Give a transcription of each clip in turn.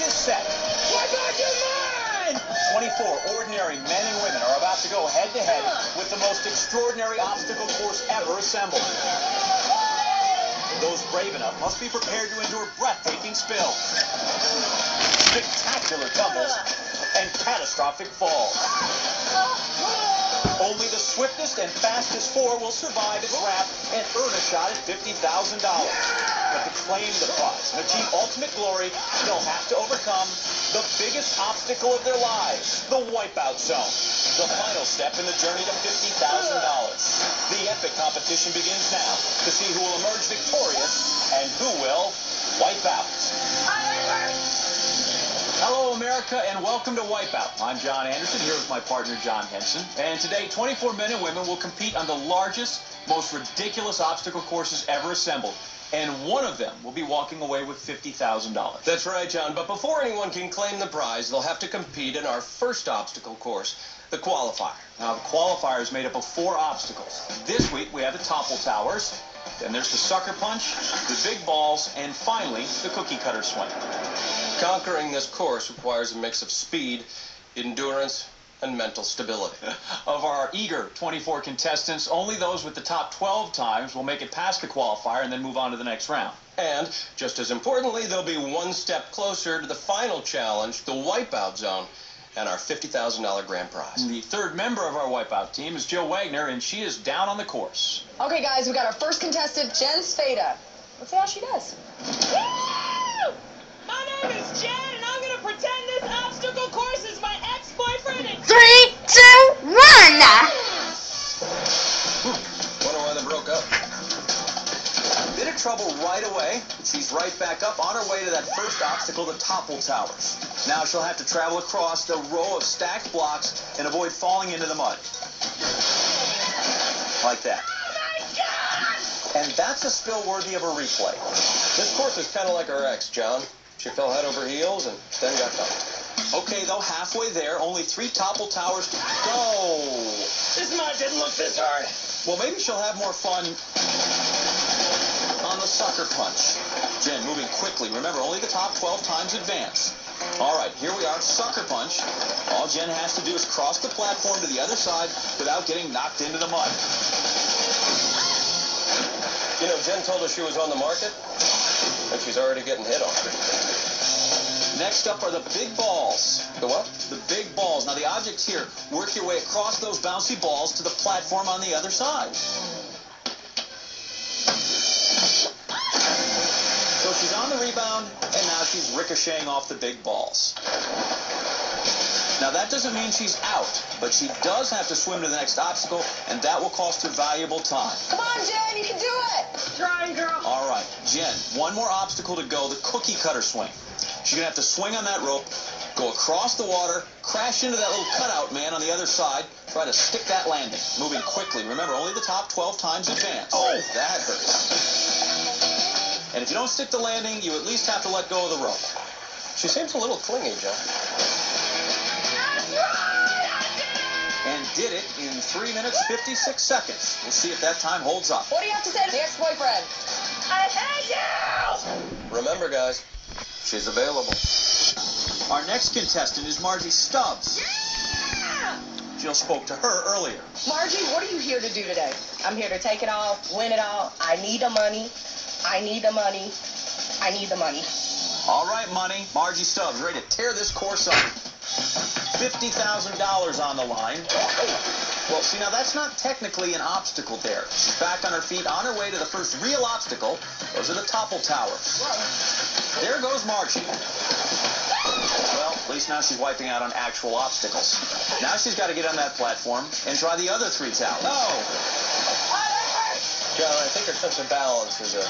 is set. Why not you mine? 24 ordinary men and women are about to go head-to-head with the most extraordinary obstacle course ever assembled. Those brave enough must be prepared to endure breathtaking spills, spectacular tumbles, and catastrophic falls. Only the swiftest and fastest four will survive its wrath and earn a shot at $50,000. But to claim the prize and achieve ultimate glory, they'll have to overcome the biggest obstacle of their lives, the Wipeout Zone. The final step in the journey to $50,000. The epic competition begins now to see who will emerge victorious and who will wipe out. Hello, America, and welcome to Wipeout. I'm John Anderson, here with my partner, John Henson. And today, 24 men and women will compete on the largest, most ridiculous obstacle courses ever assembled. And one of them will be walking away with $50,000. That's right, John. But before anyone can claim the prize, they'll have to compete in our first obstacle course, the qualifier. Now, the qualifier is made up of 4 obstacles. This week, we have the topple towers, then there's the sucker punch, the big balls, and finally, the cookie cutter swing. Conquering this course requires a mix of speed, endurance, and mental stability. Of our eager 24 contestants, only those with the top 12 times will make it past the qualifier and then move on to the next round. And, just as importantly, they'll be one step closer to the final challenge, the Wipeout Zone, and our $50,000 grand prize. And the third member of our Wipeout team is Jill Wagner, and she is down on the course. Okay, guys, we got our first contestant, Jen Spada. Let's see how she does. Woo! My name is Jen, and I'm going to pretend this obstacle course is my ex-boyfriend. And 3, 2, 1. Wonder why they broke up. Bit of trouble right away, but she's right back up on her way to that first obstacle, the topple towers. Now she'll have to travel across the row of stacked blocks and avoid falling into the mud. Like that. oh my God! And that's a spill worthy of a replay. This course is kind of like our ex, John. She fell head over heels and then got dumped. Okay, though, halfway there, only 3 topple towers to go. This mud didn't look this hard. Well, maybe she'll have more fun on the sucker punch. Jen, moving quickly. Remember, only the top 12 times advance. All right, here we are, sucker punch. All Jen has to do is cross the platform to the other side without getting knocked into the mud. You know, Jen told us she was on the market, and she's already getting hit on. Next up are the big balls. The what? The big balls. Now, the objects here, work your way across those bouncy balls to the platform on the other side. So she's on the rebound, and now she's ricocheting off the big balls. Now, that doesn't mean she's out, but she does have to swim to the next obstacle, and that will cost her valuable time. Come on, Jen, you can do it. Trying, girl. All right, Jen, one more obstacle to go, the cookie cutter swing. She's going to have to swing on that rope, go across the water, crash into that little cutout man on the other side, try to stick that landing. Moving quickly. Remember, only the top 12 times advance. Oh, that hurts. And if you don't stick the landing, you at least have to let go of the rope. She seems a little clingy, John. And did it in 3 minutes, 56 seconds. We'll see if that time holds up. What do you have to say to the ex-boyfriend? I hate you! Remember, guys, she's available. Our next contestant is Margie Stubbs. Yeah! Jill spoke to her earlier. Margie, what are you here to do today? I'm here to take it all, win it all. I need the money. I need the money. I need the money. All right, money. Margie Stubbs, ready to tear this course up. $50,000 on the line. Well, see, now that's not technically an obstacle there. She's back on her feet on her way to the first real obstacle. Those are the topple towers. There goes Margie. Well, at least now she's wiping out on actual obstacles. Now she's got to get on that platform and try the other 3 towers. Oh! John, I think her sense of balance is a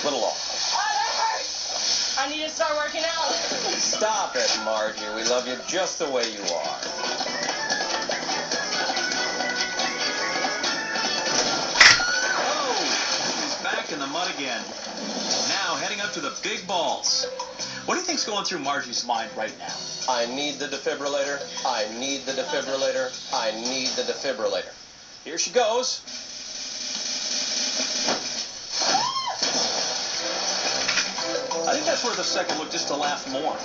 little off. I need to start working out. Stop it, Margie. We love you just the way you are. Oh, she's back in the mud again. Now heading up to the big balls. What do you think's going through Margie's mind right now? I need the defibrillator. I need the defibrillator. I need the defibrillator. Here she goes. I think That's worth a second look just to laugh more.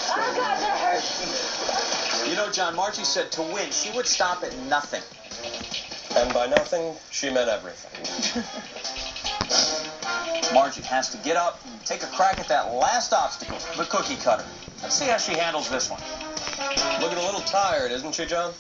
Oh, God, that hurts. You know, John, Margie said to win, she would stop at nothing. And by nothing, she meant everything. Margie has to get up and take a crack at that last obstacle, the cookie cutter. Let's see how she handles this one. Looking a little tired, isn't she, John?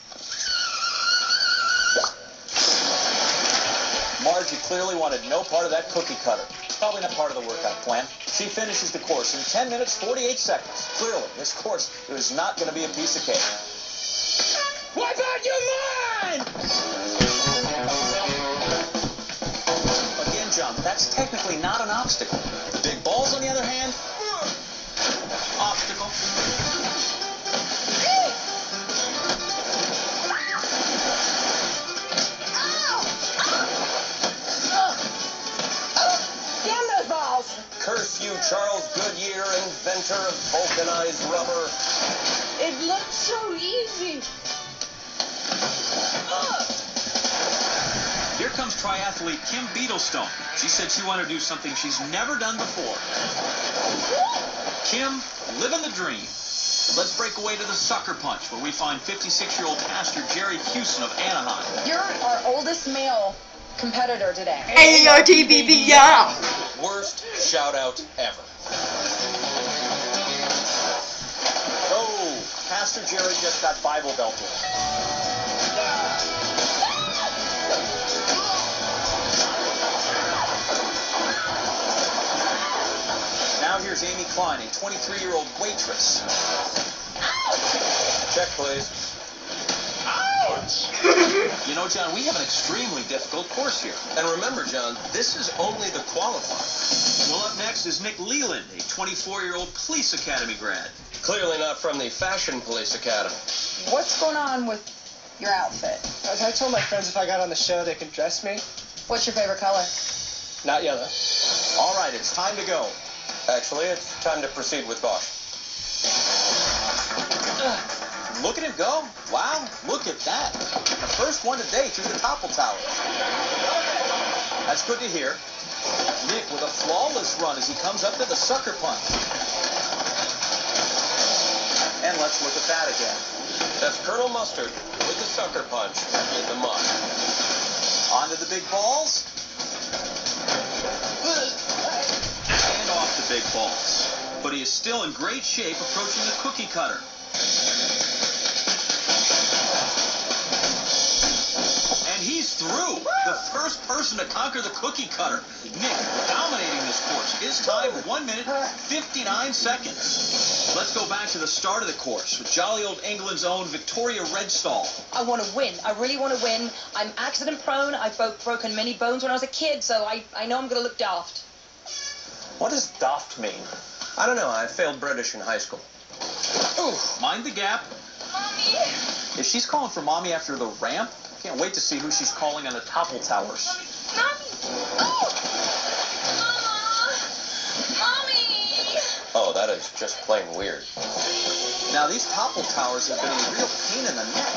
Margie clearly wanted no part of that cookie cutter. Probably not part of the workout plan. She finishes the course in 10 minutes, 48 seconds. Clearly, this course is not going to be a piece of cake. Wipeout, you're mine! Again, John, that's technically not an obstacle. The big balls, on the other hand, obstacle. Damn those balls. Curse you, Charles Goodyear, inventor of vulcanized rubber. It looks so easy. Here comes triathlete Kim Beetlestone. She said she wanted to do something she's never done before. Kim, living the dream. Let's break away to the sucker punch, where we find 56-year-old pastor Jerry Houston of Anaheim. You're our oldest male competitor today. ARTBB, yeah. Worst shout out ever. Oh, Pastor Jerry just got Bible belted. Now here's Amy Klein, a 23-year-old waitress. Check, please. You know, John, we have an extremely difficult course here. And remember, John, this is only the qualifier. Well, up next is Nick Leland, a 24-year-old police academy grad. Clearly not from the Fashion Police Academy. What's going on with your outfit? I told my friends if I got on the show, they could dress me. What's your favorite color? Not yellow. All right, it's time to go. Actually, it's time to proceed with caution. Look at him go. Wow, look at that. The first one today through the topple tower. That's good to hear. Nick with a flawless run as he comes up to the sucker punch. And let's look at that again. That's Colonel Mustard with the sucker punch in the mud. On to the big balls. And off the big balls. But he is still in great shape approaching the cookie cutter. And he's through. The first person to conquer the cookie cutter. Nick dominating this course. His time, 1 minute, 59 seconds. Let's go back to the start of the course with jolly old England's own Victoria Redstall. I want to win. I really want to win. I'm accident prone. I've broken many bones when I was a kid, so I know I'm going to look daft. What does daft mean? I don't know. I failed British in high school. Ooh, mind the gap. Mommy. If she's calling for mommy after the ramp, can't wait to see who she's calling on the topple towers. Mommy. Oh. Mommy. Oh, that is just plain weird. Now, these topple towers have been a real pain in the neck.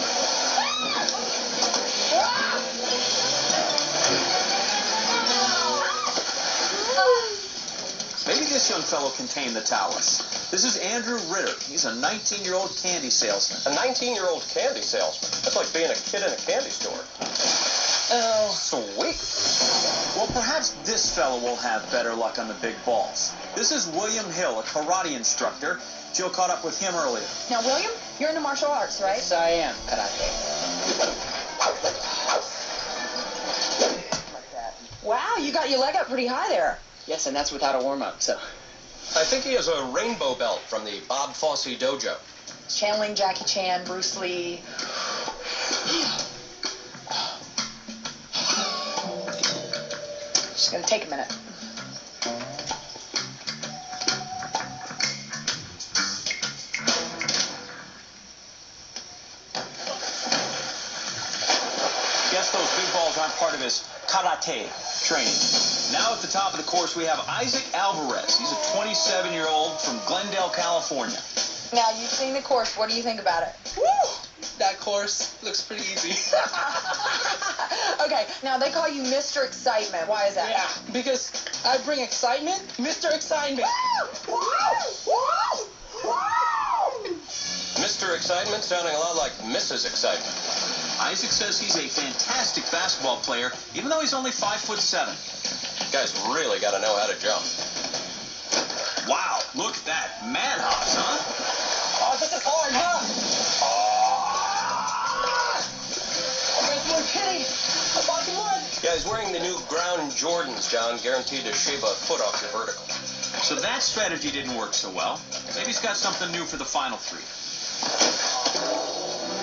Maybe this young fellow can tame the towers. This is Andrew Ritter. He's a 19-year-old candy salesman. A 19-year-old candy salesman. That's like being a kid in a candy store. Oh, sweet. Well, perhaps this fellow will have better luck on the big balls. This is William Hill, a karate instructor. Jill caught up with him earlier. Now, William, you're into martial arts, right? Yes, I am. Karate. Wow, you got your leg up pretty high there. Yes, and that's without a warm-up, so. I think he has a rainbow belt from the Bob Fosse dojo. Channeling Jackie Chan, Bruce Lee. Just gonna take a minute. Guess those big balls aren't part of his karate training. Now at the top of the course, we have Isaac Alvarez. He's a 27-year-old from Glendale, California. Now, you've seen the course. What do you think about it? Woo! That course looks pretty easy. Okay, now they call you Mr. Excitement. Why is that? Yeah, because I bring excitement, Mr. Excitement. Mr. Excitement sounding a lot like Mrs. Excitement. Isaac says he's a fantastic basketball player, even though he's only 5'7". Guy's really got to know how to jump. Wow, look at that. Man hops, huh? Oh, this is hard, huh? Kitty. Yeah, he's wearing the new ground Jordans, John, guaranteed to shave a foot off your vertical. So that strategy didn't work so well. Maybe he's got something new for the final three.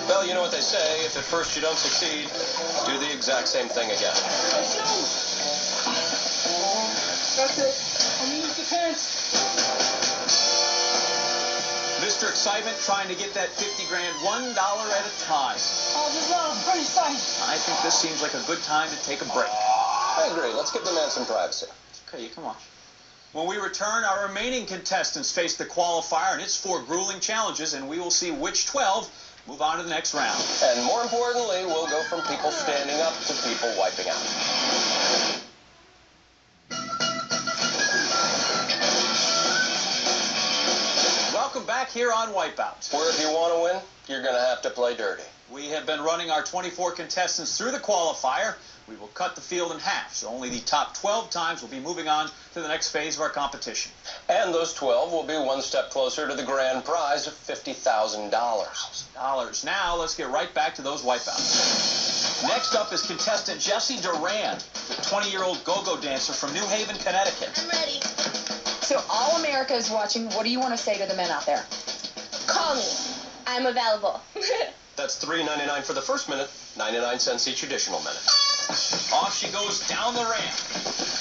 Well, you know what they say, if at first you don't succeed, do the exact same thing again. That's it. I'm gonna use the pants. Mr. Excitement trying to get that 50 grand $1 at a time. Oh, this is not pretty sight. I think this seems like a good time to take a break. I agree. Let's give the man some privacy. Okay, you come on. When we return, our remaining contestants face the qualifier and its 4 grueling challenges, and we will see which 12 move on to the next round. And more importantly, we'll go from people standing up to people wiping out. Welcome back here on Wipeout. Where if you want to win, you're going to have to play dirty. We have been running our 24 contestants through the qualifier. We will cut the field in half, so only the top 12 times will be moving on to the next phase of our competition. And those 12 will be one step closer to the grand prize of $50,000. Now, let's get right back to those wipeouts. Next up is contestant Jessi Duran, the 20-year-old go-go dancer from New Haven, Connecticut. I'm ready. So all America is watching. What do you want to say to the men out there? Call me. I'm available. That's $3.99 for the first minute, 99 cents each additional minute. Off she goes down the ramp.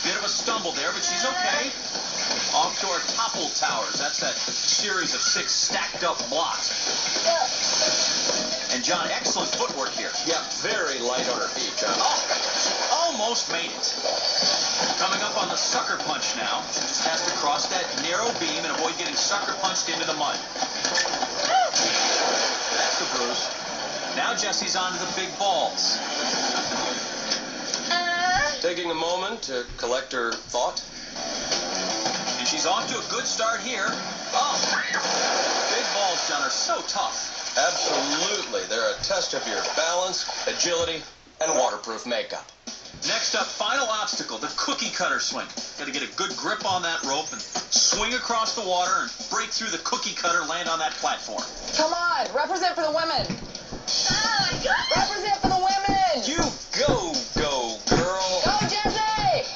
Bit of a stumble there, but she's okay. Off to our topple towers. That's that series of 6 stacked up blocks. And John, excellent footwork here. Yeah, very light on her feet, John. Oh, almost made it. Coming up on the sucker punch now. She just has to cross that narrow beam and avoid getting sucker punched into the mud. That's the bruise. Now Jessi's on to the big balls. Taking a moment to collect her thought. And she's off to a good start here. Oh, big balls, John, are so tough. Absolutely. They're a test of your balance, agility, and waterproof makeup. Next up, final obstacle, the cookie cutter swing. Got to get a good grip on that rope and swing across the water and break through the cookie cutter, land on that platform. Come on, represent for the women. Oh, my God. Represent for the women. You go, girl. Go, Jessi.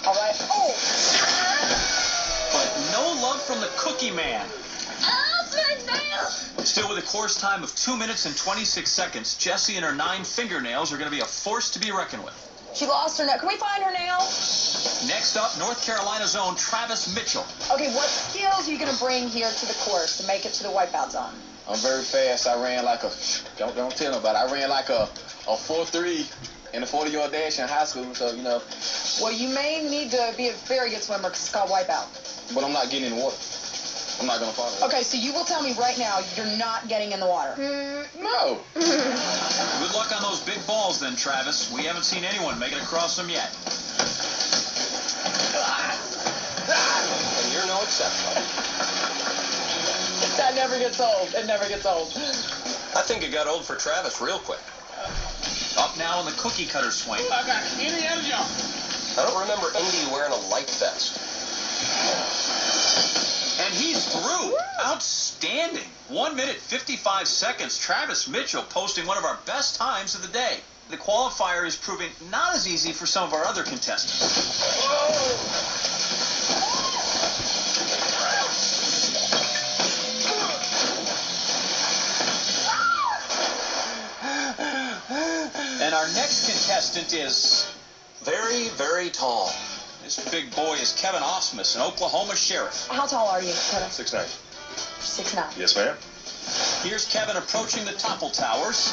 All right. Oh. But no love from the cookie man. Oh, it's my nail. Still with a course time of 2 minutes and 26 seconds, Jessi and her 9 fingernails are going to be a force to be reckoned with. She lost her nail. Can we find her nail? Next up, North Carolina's own Travis Mitchell. Okay, what skills are you going to bring here to the course to make it to the wipeout zone? I'm very fast. I ran like a, don't tell nobody, I ran like a 4.3 in a 40-yard dash in high school, so, you know. Well, you may need to be a very good swimmer because it's called wipeout. But I'm not getting in the water. I'm not going to follow. Okay, so you will tell me right now you're not getting in the water. No. Good luck on those big balls then, Travis. We haven't seen anyone make it across them yet. And you're no exception. That never gets old. It never gets old. I think it got old for Travis real quick. Up now on the cookie cutter swing. I got any energy. I don't remember Indy wearing a light vest. And he's through. Outstanding. 1 minute, 55 seconds. Travis Mitchell posting one of our best times of the day. The qualifier is proving not as easy for some of our other contestants. And our next contestant is Very, very tall. this big boy is Kevin Osmus, an Oklahoma sheriff. How tall are you, Kevin? 6'9". 6'9". Yes, ma'am. Here's Kevin approaching the topple towers.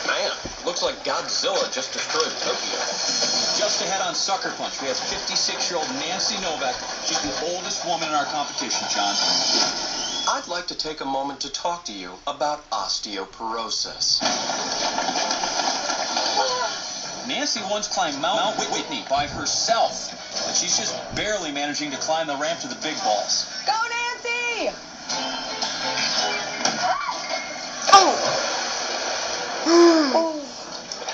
Man, looks like Godzilla just destroyed Tokyo. Just ahead on sucker punch, we have 56-year-old Nancy Novak. She's the oldest woman in our competition, John. I'd like to take a moment to talk to you about osteoporosis. Nancy once climbed Mount Whitney by herself, but she's just barely managing to climb the ramp to the big balls. Go, Nancy!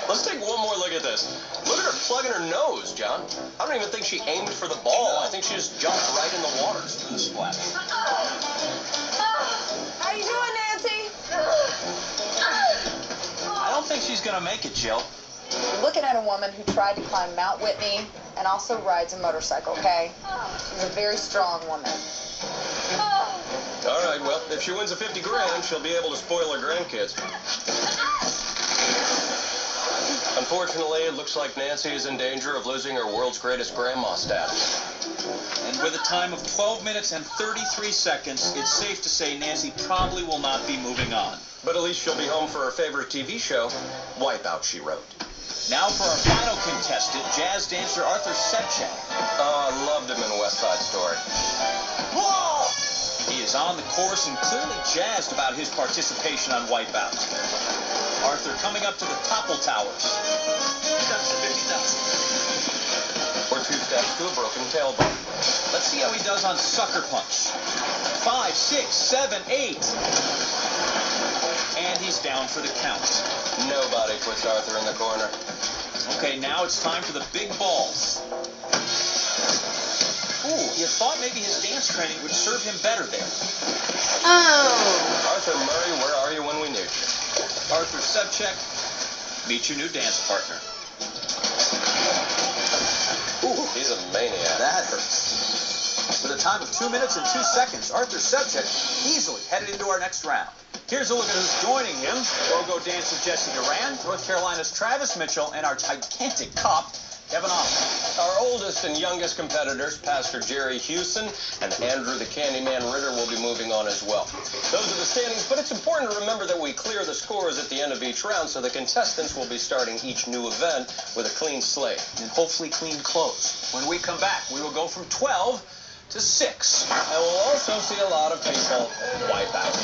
Let's take one more look at this. Look at her plugging her nose, John. I don't even think she aimed for the ball. I think she just jumped right in the water for the splash. How you doing, Nancy? I don't think she's gonna make it, Jill. You're looking at a woman who tried to climb Mount Whitney and also rides a motorcycle, okay? She's a very strong woman. All right, well, if she wins the 50 grand, she'll be able to spoil her grandkids. Unfortunately, it looks like Nancy is in danger of losing her world's greatest grandma status. And with a time of 12 minutes and 33 seconds, it's safe to say Nancy probably will not be moving on. But at least she'll be home for her favorite TV show, Wipeout, she wrote. Now for our final contestant, jazz dancer Arthur Sebchak. Oh, I loved him in West Side Story. Whoa! He is on the course and clearly jazzed about his participation on Wipeout. Arthur coming up to the topple towers. That's 50,000. Or 2 steps to a broken tailbone. Let's see how he does on sucker punch. 5, 6, 7, 8. And he's down for the count. Nobody puts Arthur in the corner. Okay, now it's time for the big balls. Ooh, you thought maybe his dance training would serve him better there. Arthur Murray, where are you when we need you? Arthur Sebchak, meet your new dance partner. Ooh, he's a maniac. That hurts. With a time of 2 minutes and 2 seconds, Arthur Sebchak easily headed into our next round. Here's a look at who's joining him. Go-go dancer Jessi Duran, North Carolina's Travis Mitchell, and our gigantic cop, Kevin Oliver. Our oldest and youngest competitors, Pastor Jerry Hewson and Andrew the Candyman Ritter, will be moving on as well. Those are the standings, but it's important to remember that we clear the scores at the end of each round, so the contestants will be starting each new event with a clean slate. And hopefully clean clothes. When we come back, we will go from 12 to 6. And we'll also see a lot of people wipe out.